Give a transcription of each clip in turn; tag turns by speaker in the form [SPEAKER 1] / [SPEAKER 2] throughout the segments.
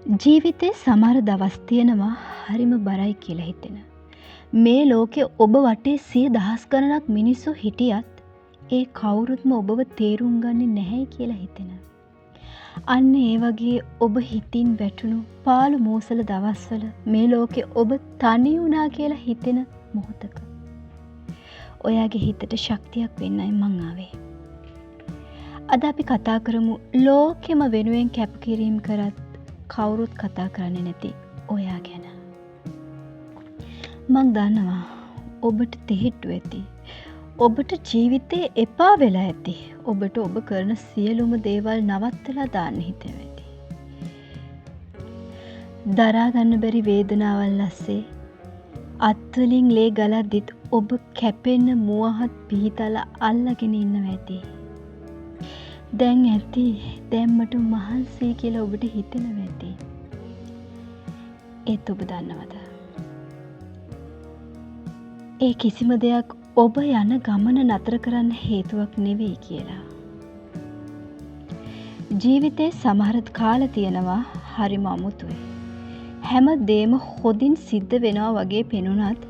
[SPEAKER 1] ජීවිතේ සමහර දවස් තියෙනවා හරිම බරයි කියලා හිතෙන. මේ ලෝකේ ඔබ වටේ 100,000 ගණනක් මිනිස්සු හිටියත් ඒ කවුරුත්ම ඔබව තේරුම් ගන්නේ නැහැයි කියලා හිතෙන. අන්න ඒ වගේ ඔබ හිතින් වැටුණු පාළු මෝසල දවස්වල මේ ලෝකේ ඔබ තනි වුණා කියලා හිතෙන මොහොතක ඔයාගේ හිතට ශක්තියක් වෙන්නයි මං ආවේ. අද අපි කතා කරමු ලෝකෙම වෙනුවෙන් කැපකිරීම කරත් කවුරුත් කතා කරන්නේ නැති ඔයා ගැන. මං දන්නවා ඔබට තෙහෙට්ටු ඇති. ඔබට ජීවිතේ එපා වෙලා ඇති. ඔබට ඔබ කරන සියලුම දේවල් නවත්තලා දාන්න හිතෙන ඇති. දරා ගන්න බැරි වේදනාවල් ඇස්සේ අත්වලින් ලේ ගලද්දිත් ඔබ කැපෙන්න මුවහත් පිහිතලා අල්ලගෙන ඉන්නවා ඇති. දැන් ඇති දැම්මට මහන්සි කියලා ඔබට හිතෙනවා ඇති. ඒත් ඔබ දන්නවද? ඒ කිසිම දෙයක් ඔබ යන ගමන නතර කරන්න හේතුවක් නෙවෙයි කියලා. ජීවිතේ සමහර කාල තියෙනවා හරිම අමුතුයි. හැම දෙම හොදින් සිද්ධ වෙනවා වගේ පෙනුනත්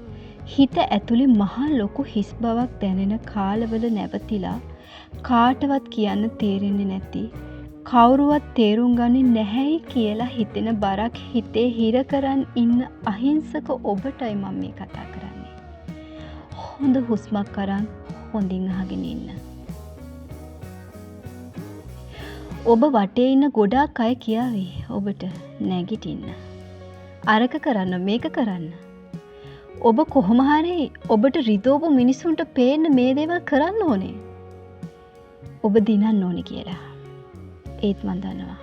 [SPEAKER 1] හිත ඇතුලේ මහා ලොකු හිස් බවක් දැනෙන කාලවල නැවතිලා කාටවත් කියන්න තේරෙන්නේ නැති කවුරුවත් තේරුම් ගන්නේ නැහැයි කියලා හිතෙන බරක් හිතේ හිර කරන් ඉන්න අහිංසක ඔබටයි මම මේ කතා කරන්නේ. හොඳ හුස්මක් අරන් හොඳින් අහගෙන ඉන්න. ඔබ වටේ ඉන්න ගොඩාක් අය කියාවි ඔබට නැගිටින්න. අරක කරන්න මේක කරන්න. ඔබ කොහොම හරි ඔබට රිදවපු මිනිසුන්ට පේන්න මේ දේවල් කරන්න ඕනේ. ඔබ දිනන්න ඕනේ කියලා. ඒත් මන් දන්නවා.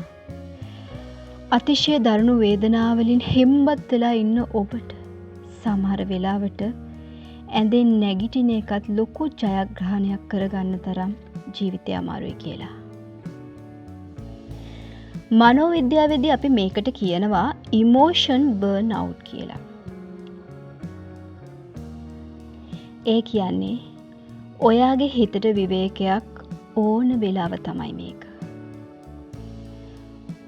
[SPEAKER 1] අතිශය දරුණු වේදනාවලින් හෙම්බත් වෙලා ඉන්න ඔබට සමහර වෙලාවට ඇඳෙන් නැගිටින එකත් ලොකු ජයග්‍රහණයක් කරගන්න තරම් ජීවිතය අමාරුයි කියලා. මනෝවිද්‍යාවේදී අපි මේකට කියනවා ඉමෝෂන් බර්න් අවුට් කියලා. ඒ කියන්නේ ඔයාගේ හිතට විවේකයක් ඕන වෙලාව තමයි මේක.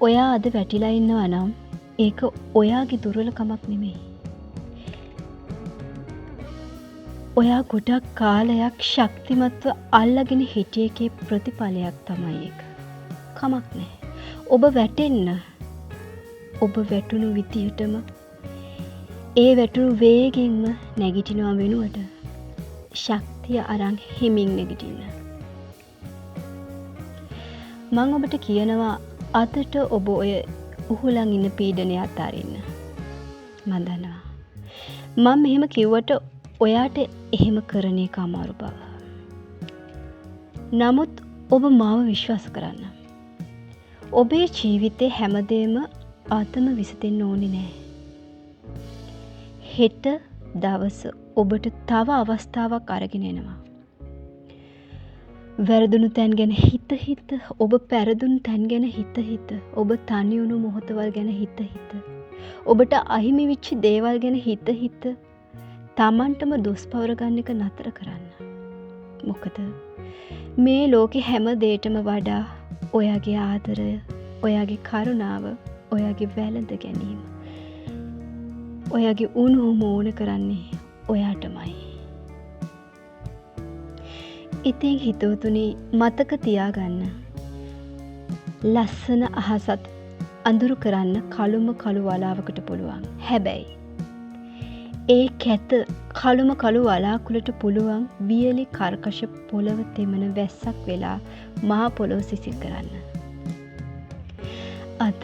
[SPEAKER 1] ඔයා අද වැටිලා ඉන්නවා නම් ඒක ඔයාගේ දුර්වලකමක් නෙමෙයි. ඔයා ගොඩක් කාලයක් ශක්තිමත්ව අල්ලගෙන හිටිය එකේ ප්‍රතිඵලයක් තමයි ඒක. කමක් නැහැ. ඔබ වැටෙන්න. ඔබ වැටුණු විදිහටම ඒ වැටුණු වේගෙන්ම නැගිටිනවා වෙනුවට ශක්තිය අරන් හිමින් නැගිටින්න. මම ඔබට කියනවා අදට ඔබ ඔය උහුලන් ඉන්න පීඩනය අතාරින්න. මම දන්නවා. මම මෙහෙම කිව්වට ඔයාට එහෙම කරන එක අමාරු බව. නමුත් ඔබ මාව විශ්වාස කරන්න. ඔබේ ජීවිතේ හැමදේම අදම විසඳෙන්න ඕනේ නෑ. හෙට දවස ඔබට තව අවස්ථාවක් අරගෙන එනවා. වැරදුණු තැන් ගැන හිත ඔබ පෙරදුණු තැන් ගැන හිත ඔබ තනි වුණු මොහොතවල් ගැන හිත ඔබට අහිමි වෙච්ච දේවල් ගැන හිත තමන්ටම දොස් පවර ගන්න එක නතර කරන්න. මොකද මේ ලෝකේ හැම දෙයකටම වඩා ඔයාගේ ආදරය, ඔයාගේ කරුණාව, ඔයාගේ වැළඳ ගැනීම, ඔයාගේ උණුහුම ඕන කරන්නේ ඔයාටමයි. ඉතින් හිතවතුනි මතක තියාගන්න. ලස්සන අහසත් අඳුරු කරන්න කළුම කළු වලාවකට පුළුවන්. හැබැයි ඒ කැත කළුම කළු වලාකුළට පුළුවන් වියලි කර්කශ පොළව තෙමන වැස්සක් වෙලා මහා පොළොව සිසිල් කරන්න. අද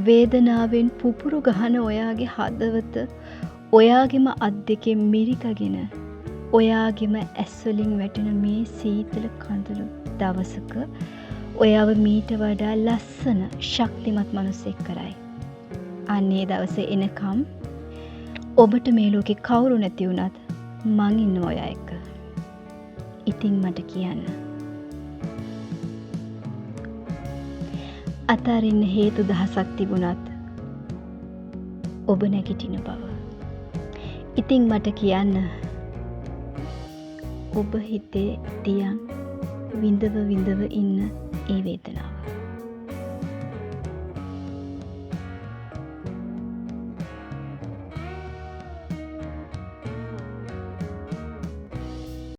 [SPEAKER 1] වේදනාවෙන් පුපුරු ගහන ඔයාගේ හදවත ඔයාගෙම අත් දෙකෙන් මිරිකගෙන ඔයාගෙම ඇස්වලින් වැටෙන මේ සීතල කඳුළු දවසක ඔයාව මීට වඩා ලස්සන ශක්තිමත් මිනිසෙක් කරයි. අනේ දවසේ එනකම් ඔබට මේ ලෝකේ කවුරු නැති වුණත් මං ඉන්නවා ඔයා එක්ක. ඉතින් මට කියන්න. අතාරින්න හේතු දහසක් තිබුණත් ඔබ නැගිටින බව. ඉතින් මට කියන්න. ඔබ හිතේ තියන් විඳව ඉන්න ඒ වේදනාව.